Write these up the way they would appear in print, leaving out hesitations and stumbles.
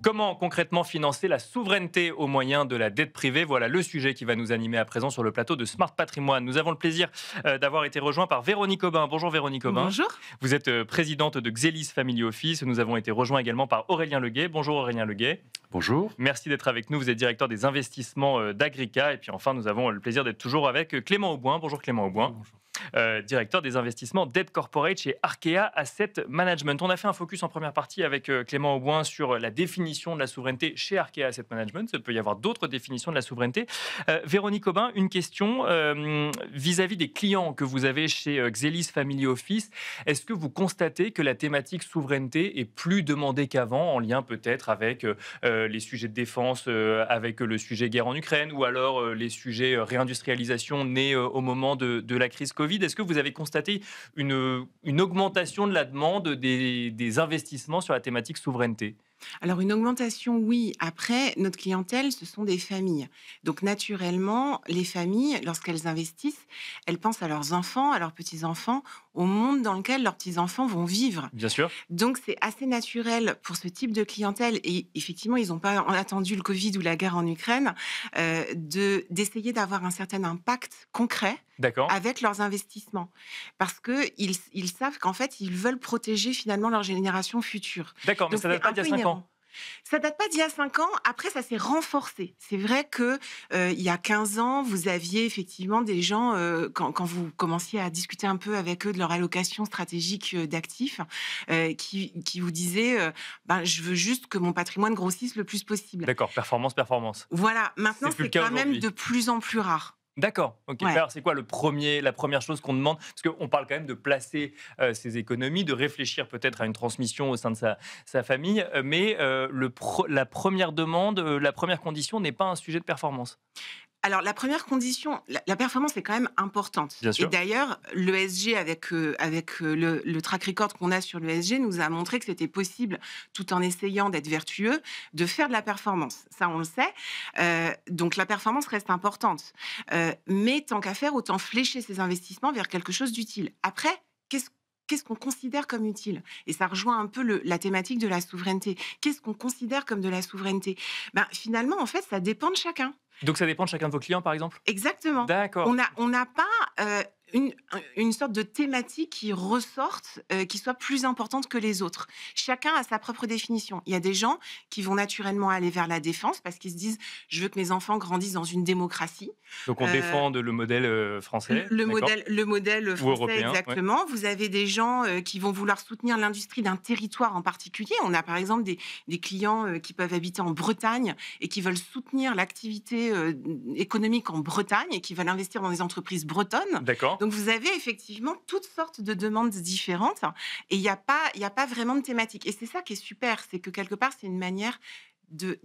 Comment concrètement financer la souveraineté au moyen de la dette privée? Voilà le sujet qui va nous animer à présent sur le plateau de Smart Patrimoine. Nous avons le plaisir d'avoir été rejoints par Véronique Aubin. Bonjour Véronique Aubin. Bonjour. Vous êtes présidente de Xelis Family Office. Nous avons été rejoints également par Aurélien Leguet. Bonjour Aurélien Leguet. Bonjour. Merci d'être avec nous. Vous êtes directeur des investissements d'Agrica. Et puis enfin, nous avons le plaisir d'être toujours avec Clément Aubouin. Bonjour Clément Aubouin. Bonjour. Directeur des investissements Debt Corporate chez Arkea Asset Management. On a fait un focus en première partie avec Clément Aubouin sur la définition de la souveraineté chez Arkea Asset Management. Il peut y avoir d'autres définitions de la souveraineté. Véronique Aubin, une question vis-à-vis des clients que vous avez chez Xelis Family Office. Est-ce que vous constatez que la thématique souveraineté est plus demandée qu'avant, en lien peut-être avec les sujets de défense, avec le sujet guerre en Ukraine, ou alors les sujets réindustrialisation nés au moment de la crise Covid? Est-ce que vous avez constaté une augmentation de la demande des investissements sur la thématique souveraineté? Alors une augmentation, oui. Après, notre clientèle, ce sont des familles. Donc naturellement, les familles, lorsqu'elles investissent, elles pensent à leurs enfants, à leurs petits-enfants, au monde dans lequel leurs petits-enfants vont vivre. Bien sûr. Donc c'est assez naturel pour ce type de clientèle, et effectivement, ils n'ont pas attendu le Covid ou la guerre en Ukraine, d'essayer d'avoir un certain impact concret D'accord. avec leurs investissements. Parce qu'ils savent qu'en fait, ils veulent protéger finalement leur génération future. D'accord, mais Donc ça date c'est pas un d'il y a peu 5 inhérent. ans. Ça date pas d'il y a 5 ans. Après, ça s'est renforcé. C'est vrai que il y a 15 ans, vous aviez effectivement des gens, quand vous commenciez à discuter un peu avec eux de leur allocation stratégique d'actifs, qui vous disaient ben, je veux juste que mon patrimoine grossisse le plus possible. D'accord, performance. Voilà. Maintenant, C'est plus le c'est cas quand même aujourd'hui. de plus en plus rare. D'accord. Ok. Ouais. Alors, c'est quoi la première chose qu'on demande? Parce qu'on parle quand même de placer ses économies, de réfléchir peut-être à une transmission au sein de sa famille, mais la première demande, la première condition n'est pas un sujet de performance. Alors, la première condition, la performance est quand même importante. Bien Et sûr. d'ailleurs, l'ESG, avec le track record qu'on a sur l'ESG, nous a montré que c'était possible, tout en essayant d'être vertueux, de faire de la performance. Ça, on le sait. Donc, la performance reste importante. Mais tant qu'à faire, autant flécher ses investissements vers quelque chose d'utile. Après, qu'est-ce qu'on considère comme utile? Et ça rejoint un peu la thématique de la souveraineté. Qu'est-ce qu'on considère comme de la souveraineté? Ben, finalement, en fait, ça dépend de chacun. Donc, ça dépend de chacun de vos clients, par exemple? Exactement. D'accord. On n'a pas une sorte de thématique qui ressorte, qui soit plus importante que les autres. Chacun a sa propre définition. Il y a des gens qui vont naturellement aller vers la défense parce qu'ils se disent « je veux que mes enfants grandissent dans une démocratie ». Donc, on défend le modèle français. Le d'accord. modèle Ou français, européen, ouais. exactement. Vous avez des gens qui vont vouloir soutenir l'industrie d'un territoire en particulier. On a par exemple des clients qui peuvent habiter en Bretagne et qui veulent soutenir l'activité économique en Bretagne et qui veulent investir dans des entreprises bretonnes. D'accord. Donc vous avez effectivement toutes sortes de demandes différentes et il n'y a pas vraiment de thématique. Et c'est ça qui est super, c'est que quelque part, c'est une manière de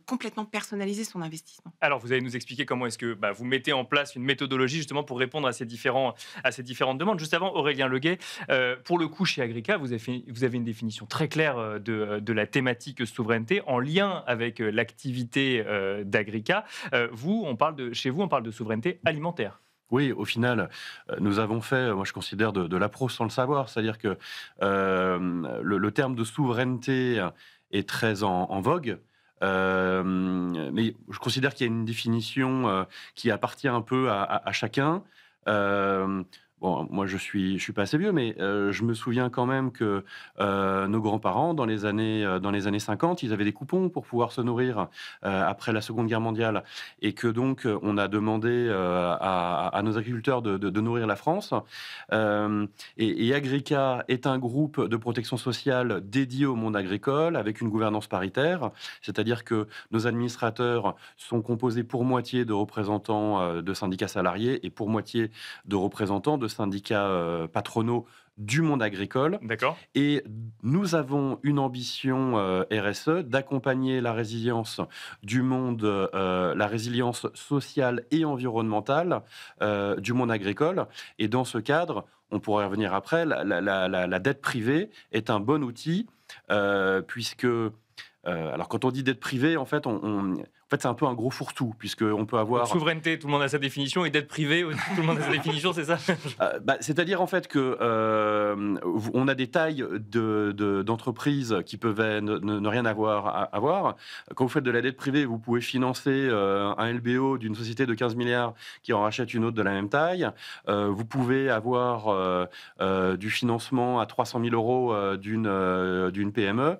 complètement personnaliser son investissement. Alors, vous allez nous expliquer comment est-ce que vous mettez en place une méthodologie justement pour répondre à ces différentes demandes. Juste avant, Aurélien Leguet, pour le coup, chez Agrica, vous avez une définition très claire de la thématique souveraineté en lien avec l'activité d'Agrica. Chez vous, on parle de souveraineté alimentaire. Oui, au final, nous avons fait, moi je considère, de la prose sans le savoir. C'est-à-dire que le terme de souveraineté est très en vogue. Mais je considère qu'il y a une définition qui appartient un peu à chacun. Bon, moi je suis pas assez vieux, mais je me souviens quand même que nos grands-parents, dans les années 50, ils avaient des coupons pour pouvoir se nourrir après la Seconde Guerre mondiale, et que donc on a demandé à nos agriculteurs de nourrir la France. Et Agrica est un groupe de protection sociale dédié au monde agricole, avec une gouvernance paritaire, c'est-à-dire que nos administrateurs sont composés pour moitié de représentants de syndicats salariés et pour moitié de représentants de syndicats patronaux du monde agricole. D'accord. Et nous avons une ambition RSE d'accompagner la résilience du monde, la résilience sociale et environnementale du monde agricole. Et dans ce cadre, on pourrait revenir après, la dette privée est un bon outil puisque... alors, quand on dit dette privée, en fait, fait, c'est un peu un gros fourre-tout, puisqu'on peut avoir... Donc, souveraineté, tout le monde a sa définition, et dette privée aussi, tout le monde a sa définition, c'est ça? C'est-à-dire en fait que on a des tailles d'entreprises qui peuvent ne rien avoir à voir. Quand vous faites de la dette privée, vous pouvez financer un LBO d'une société de 15 milliards qui en rachète une autre de la même taille. Vous pouvez avoir du financement à 300 000 € d'une PME.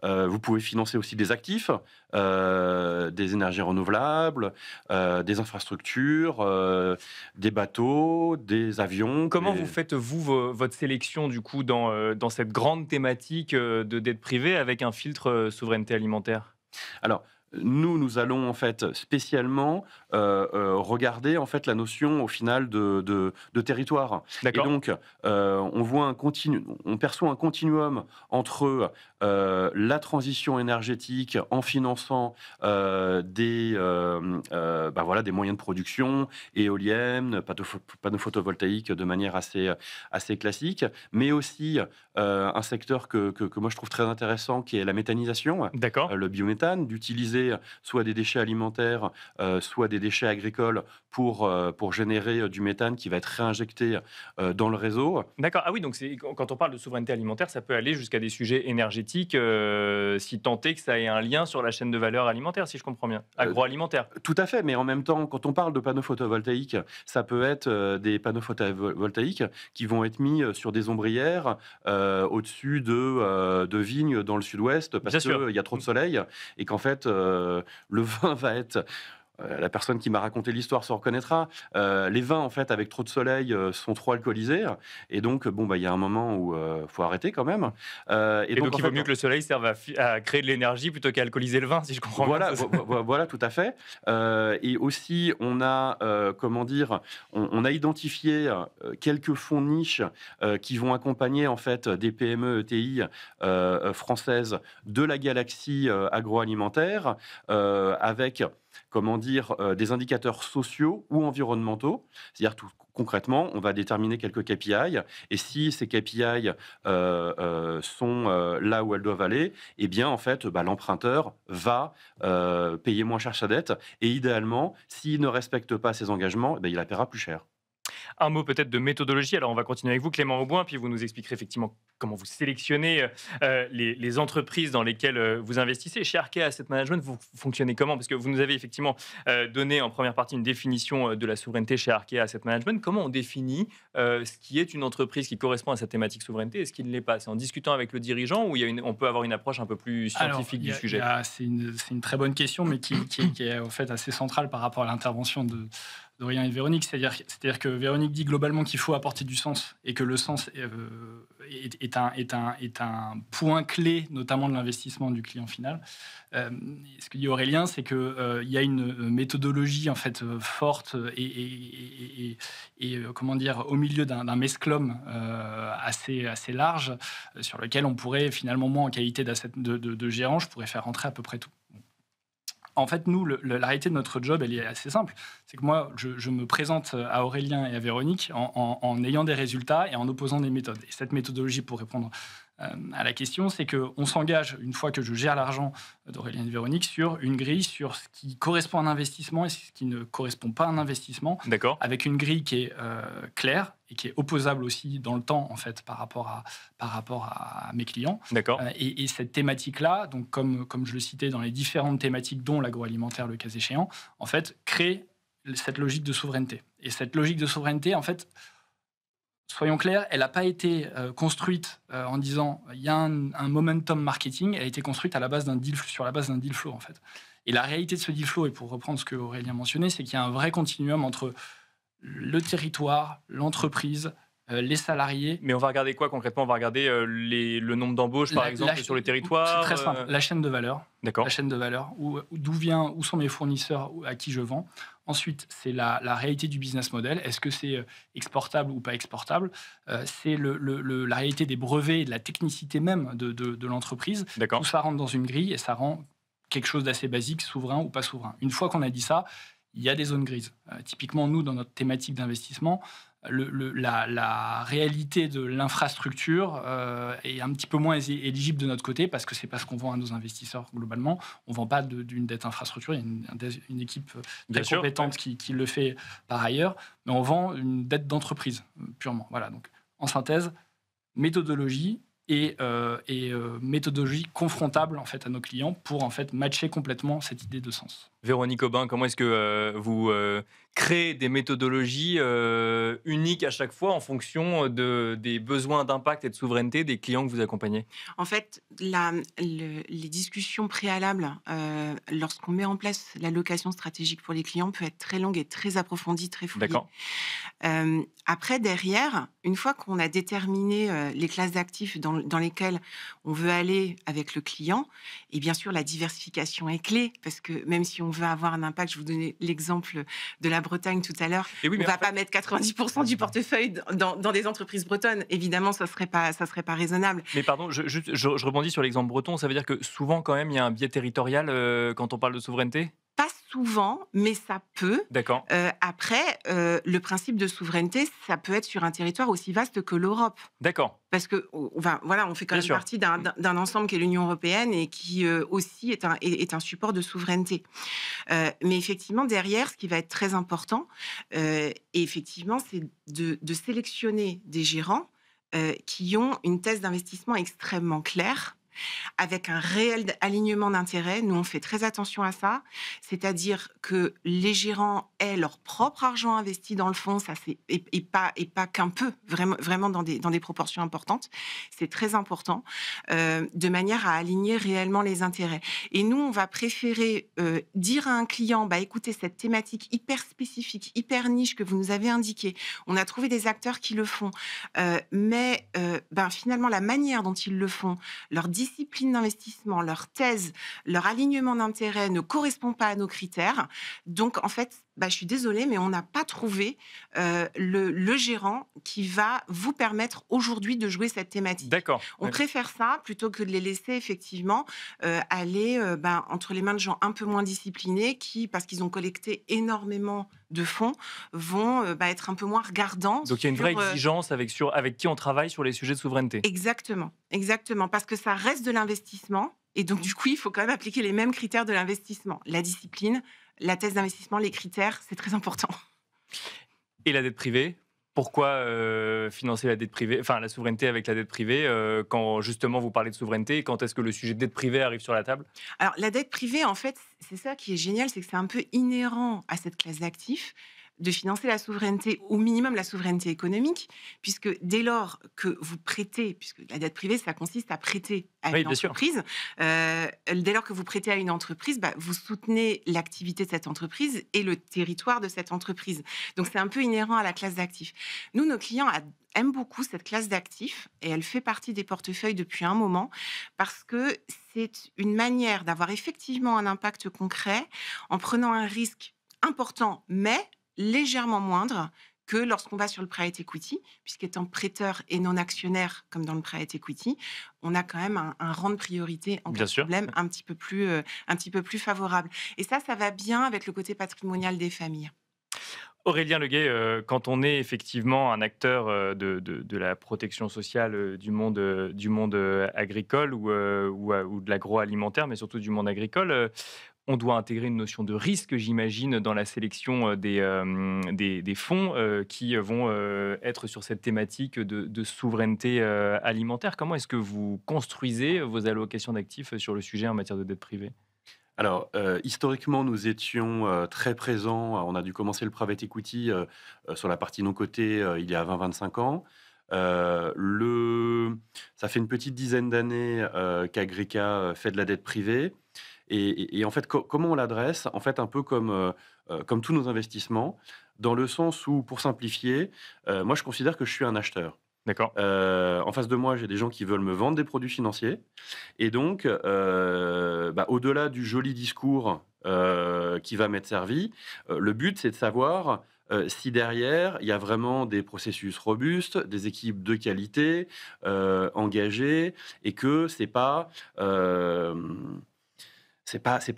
Vous pouvez financer aussi des actifs, des énergies renouvelables, des infrastructures, des bateaux, des avions. Comment vous faites, votre sélection, du coup, dans cette grande thématique de dette privée avec un filtre souveraineté alimentaire? Alors, nous allons en fait spécialement regarder en fait la notion au final de territoire. Et D'accord. donc, on perçoit un continuum entre la transition énergétique en finançant des moyens de production, éoliennes, panneaux photovoltaïques de manière assez classique, mais aussi un secteur que moi je trouve très intéressant, qui est la méthanisation, D'accord. le biométhane, d'utiliser soit des déchets alimentaires, soit des déchets agricoles pour générer du méthane qui va être réinjecté dans le réseau. D'accord. Ah oui, donc quand on parle de souveraineté alimentaire, ça peut aller jusqu'à des sujets énergétiques, si tant est que ça ait un lien sur la chaîne de valeur alimentaire, si je comprends bien. Agroalimentaire. Tout à fait, mais en même temps, quand on parle de panneaux photovoltaïques, ça peut être des panneaux photovoltaïques qui vont être mis sur des ombrières au-dessus de vignes dans le sud-ouest, parce qu'il y a trop de soleil, et qu'en fait, le vin va être... La personne qui m'a raconté l'histoire se reconnaîtra. Les vins, en fait, avec trop de soleil, sont trop alcoolisés. Et donc, il y a un moment où il faut arrêter quand même. Et donc il vaut mieux que le soleil serve à créer de l'énergie plutôt qu'à alcooliser le vin, si je comprends bien. Voilà, tout à fait. Et aussi, on a identifié quelques fonds niches qui vont accompagner, en fait, des PME ETI françaises de la galaxie agroalimentaire avec... des indicateurs sociaux ou environnementaux. C'est-à-dire, concrètement, on va déterminer quelques KPI, et si ces KPI sont là où elles doivent aller, eh bien, en fait, l'emprunteur va payer moins cher sa dette, et idéalement, s'il ne respecte pas ses engagements, il la paiera plus cher. Un mot peut-être de méthodologie. Alors, on va continuer avec vous, Clément Auboin, puis vous nous expliquerez effectivement comment vous sélectionnez les entreprises dans lesquelles vous investissez. Chez Arkea Asset Management, vous fonctionnez comment? Parce que vous nous avez effectivement donné en première partie une définition de la souveraineté chez Arkea Asset Management. Comment on définit ce qui est une entreprise qui correspond à cette thématique souveraineté et ce qui ne l'est pas? C'est en discutant avec le dirigeant, ou on peut avoir une approche un peu plus scientifique du sujet? C'est une très bonne question, mais qui est en fait assez centrale par rapport à l'intervention d'Aurélien et Véronique. C'est-à-dire que Véronique dit globalement qu'il faut apporter du sens, et que le sens est un point clé, notamment de l'investissement du client final. Ce que dit Aurélien, c'est qu'il y a une méthodologie en fait forte et au milieu d'un mesclum assez large, sur lequel on pourrait finalement, moi en qualité de gérant, je pourrais faire rentrer à peu près tout. En fait, nous, la réalité de notre job, elle est assez simple. C'est que moi, je me présente à Aurélien et à Véronique en ayant des résultats et en opposant des méthodes. Et cette méthodologie, pour répondre à la question, c'est qu'on s'engage, une fois que je gère l'argent d'Aurélien et de Véronique, sur une grille sur ce qui correspond à un investissement et ce qui ne correspond pas à un investissement. D'accord. Avec une grille qui est claire et qui est opposable aussi dans le temps, en fait, par rapport à mes clients. D'accord. Et cette thématique-là, donc comme je le citais, dans les différentes thématiques, dont l'agroalimentaire, le cas échéant, en fait, crée cette logique de souveraineté. Et cette logique de souveraineté, en fait, soyons clairs, elle n'a pas été construite en disant il y a un momentum marketing. Elle a été construite sur la base d'un deal flow, en fait. Et la réalité de ce deal flow, et pour reprendre ce que Aurélien mentionnait, c'est qu'il y a un vrai continuum entre le territoire, l'entreprise, les salariés. Mais on va regarder quoi concrètement? On va regarder le nombre d'embauches, par exemple, sur le territoire. C'est très simple. La chaîne de valeur. D'accord. La chaîne de valeur. Où sont mes fournisseurs, à qui je vends. Ensuite, c'est la réalité du business model. Est-ce que c'est exportable ou pas exportable? C'est la réalité des brevets et de la technicité même de l'entreprise. D'accord. Tout ça rentre dans une grille et ça rend quelque chose d'assez basique, souverain ou pas souverain. Une fois qu'on a dit ça, il y a des zones grises. Typiquement, nous, dans notre thématique d'investissement, la réalité de l'infrastructure est un petit peu moins éligible de notre côté parce que c'est pas ce qu'on vend à nos investisseurs globalement. On ne vend pas d'une dette infrastructure, il y a une équipe très compétente qui le fait par ailleurs, mais on vend une dette d'entreprise purement. Voilà, donc en synthèse, méthodologie et méthodologie confrontable en fait, à nos clients pour en fait, matcher complètement cette idée de sens. Véronique Aubin, comment est-ce que vous créez des méthodologies uniques à chaque fois en fonction des besoins d'impact et de souveraineté des clients que vous accompagnez? En fait, les discussions préalables, lorsqu'on met en place l'allocation stratégique pour les clients, peut être très longue et très approfondie, très fouillée. D'accord. Après, derrière, une fois qu'on a déterminé les classes d'actifs dans lesquelles on veut aller avec le client, et bien sûr, la diversification est clé, parce que même si on veut avoir un impact, je vous donnais l'exemple de la Bretagne tout à l'heure, Et oui, on ne va pas mettre 90% du portefeuille dans des entreprises bretonnes. Évidemment, ça serait pas raisonnable. Mais pardon, je rebondis sur l'exemple breton. Ça veut dire que souvent, quand même, il y a un biais territorial quand on parle de souveraineté? Pas souvent, mais ça peut. D'accord. Après, le principe de souveraineté, ça peut être sur un territoire aussi vaste que l'Europe. D'accord. Parce que, enfin, voilà, on fait quand Bien même sûr. partie d'un ensemble qui est l'Union européenne et qui aussi est un support de souveraineté. Mais effectivement, derrière, ce qui va être très important, et effectivement, c'est de sélectionner des gérants qui ont une thèse d'investissement extrêmement claire, avec un réel alignement d'intérêts. Nous, on fait très attention à ça. C'est-à-dire que les gérants aient leur propre argent investi dans le fonds, ça et pas qu'un peu, vraiment dans des proportions importantes. C'est très important, de manière à aligner réellement les intérêts. Et nous, on va préférer dire à un client, bah, écoutez, cette thématique hyper spécifique, hyper niche que vous nous avez indiquée, on a trouvé des acteurs qui le font, mais finalement, la manière dont ils le font, leur discipline d'investissement, leur thèse, leur alignement d'intérêts ne correspond pas à nos critères. Donc, en fait, je suis désolée, mais on n'a pas trouvé le gérant qui va vous permettre aujourd'hui de jouer cette thématique. D'accord. On préfère ça plutôt que de les laisser effectivement aller entre les mains de gens un peu moins disciplinés qui, parce qu'ils ont collecté énormément de fonds, vont être un peu moins regardants. Donc il y a une vraie exigence avec qui on travaille sur les sujets de souveraineté. Exactement, parce que ça reste de l'investissement et donc du coup il faut quand même appliquer les mêmes critères de l'investissement. La discipline, la thèse d'investissement, les critères, c'est très important. Et la dette privée? Pourquoi financer la dette privée, enfin la souveraineté avec la dette privée quand justement vous parlez de souveraineté? Quand est-ce que le sujet de dette privée arrive sur la table? Alors la dette privée, en fait, c'est ça qui est génial, c'est que c'est un peu inhérent à cette classe d'actifs de financer la souveraineté, au minimum la souveraineté économique, puisque dès lors que vous prêtez, puisque la dette privée, ça consiste à prêter à une entreprise, dès lors que vous prêtez à une entreprise, vous soutenez l'activité de cette entreprise et le territoire de cette entreprise. Donc c'est un peu inhérent à la classe d'actifs. Nous, nos clients aiment beaucoup cette classe d'actifs et elle fait partie des portefeuilles depuis un moment parce que c'est une manière d'avoir effectivement un impact concret en prenant un risque important, mais légèrement moindre que lorsqu'on va sur le private equity, puisqu'étant prêteur et non actionnaire, comme dans le private equity, on a quand même un rang de priorité en cas de problème un petit peu plus favorable. Et ça va bien avec le côté patrimonial des familles. Aurélien Leguet, quand on est effectivement un acteur de la protection sociale du monde agricole ou de l'agroalimentaire, mais surtout du monde agricole, on doit intégrer une notion de risque, j'imagine, dans la sélection des fonds qui vont être sur cette thématique de souveraineté alimentaire. Comment est-ce que vous construisez vos allocations d'actifs sur le sujet en matière de dette privée? Alors, historiquement, nous étions très présents. On a dû commencer le private equity sur la partie non cotée il y a 20-25 ans. Ça fait une petite dizaine d'années qu'Agrica fait de la dette privée. Et en fait, comment on l'adresse? En fait, un peu comme tous nos investissements, dans le sens où, pour simplifier, moi, je considère que je suis un acheteur. D'accord. En face de moi, j'ai des gens qui veulent me vendre des produits financiers. Et donc, au-delà du joli discours qui va m'être servi, le but, c'est de savoir si derrière, il y a vraiment des processus robustes, des équipes de qualité, engagées, et que c'est pas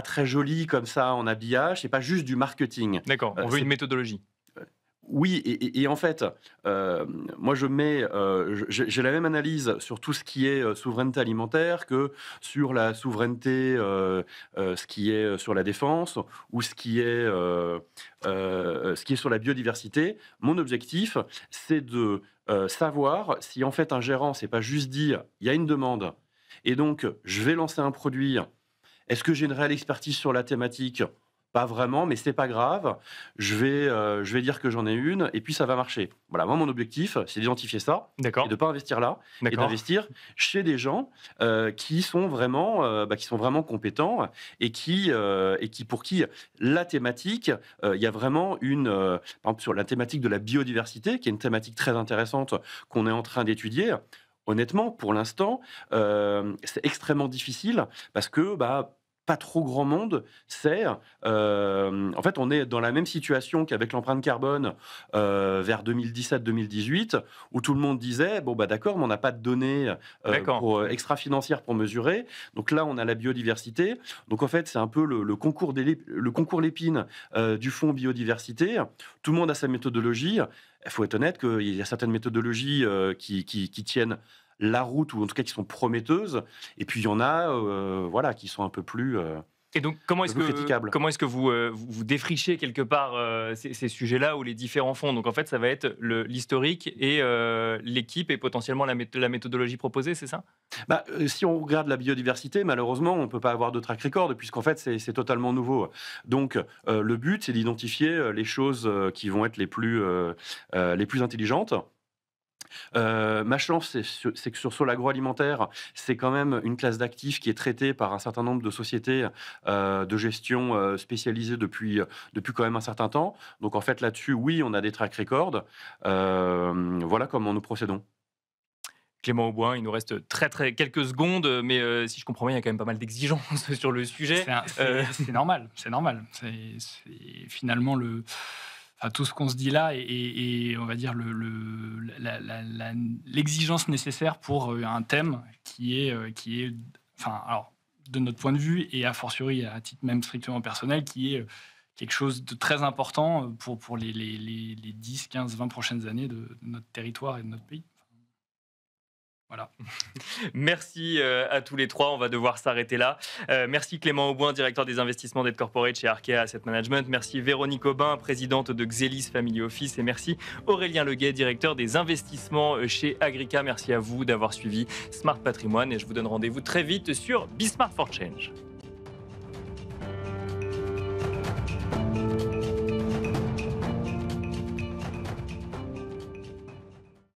très joli comme ça en habillage, c'est pas juste du marketing. D'accord, on veut une méthodologie. Oui, et en fait, moi j'ai la même analyse sur tout ce qui est souveraineté alimentaire que sur la souveraineté, ce qui est sur la défense ou ce qui est sur la biodiversité. Mon objectif, c'est de savoir si en fait un gérant, c'est pas juste dire il y a une demande et donc je vais lancer un produit. Est-ce que j'ai une réelle expertise sur la thématique? Pas vraiment, mais c'est pas grave. Je vais dire que j'en ai une et puis ça va marcher. Voilà, moi mon objectif, c'est d'identifier ça et D'accord, de ne pas investir là et d'accord. d'investir chez des gens qui sont vraiment compétents et qui pour qui la thématique, il y a vraiment par exemple sur la thématique de la biodiversité, qui est une thématique très intéressante qu'on est en train d'étudier. Honnêtement, pour l'instant, c'est extrêmement difficile parce que pas trop grand monde sait. En fait, on est dans la même situation qu'avec l'empreinte carbone vers 2017-2018, où tout le monde disait bon d'accord, mais on n'a pas de données D'accord. extra-financières pour mesurer. Donc là, on a la biodiversité. Donc en fait, c'est un peu le concours Lépine du fonds biodiversité. Tout le monde a sa méthodologie. Il faut être honnête qu'il y a certaines méthodologies qui tiennent la route, ou en tout cas qui sont prometteuses, et puis il y en a qui sont un peu plus Et donc, comment est-ce critiquables. que vous défrichez quelque part ces sujets-là ou les différents fonds? Donc, en fait, ça va être l'historique et l'équipe et potentiellement la méthodologie proposée, c'est ça? Si on regarde la biodiversité, malheureusement, on ne peut pas avoir de track record, puisqu'en fait, c'est totalement nouveau. Donc, le but, c'est d'identifier les choses qui vont être les plus intelligentes. Ma chance, c'est que sur Sol agroalimentaire, c'est quand même une classe d'actifs qui est traitée par un certain nombre de sociétés de gestion spécialisées depuis quand même un certain temps. Donc en fait là-dessus, oui, on a des track records. Voilà comment nous procédons. Clément Auboin, il nous reste quelques secondes, mais si je comprends bien, il y a quand même pas mal d'exigences sur le sujet. C'est normal, c'est normal. C'est finalement tout ce qu'on se dit là et on va dire l'exigence nécessaire pour un thème qui est, alors, de notre point de vue et a fortiori à titre même strictement personnel, qui est quelque chose de très important pour les 10, 15, 20 prochaines années de notre territoire et de notre pays. Voilà. Merci à tous les trois, on va devoir s'arrêter là. Merci Clément Auboin, directeur des investissements d'Ed Corporate chez Arkea Asset Management. Merci Véronique Aubin, présidente de Xelis Family Office. Et merci Aurélien Leguet, directeur des investissements chez Agrica. Merci à vous d'avoir suivi Smart Patrimoine et je vous donne rendez-vous très vite sur Be Smart for Change.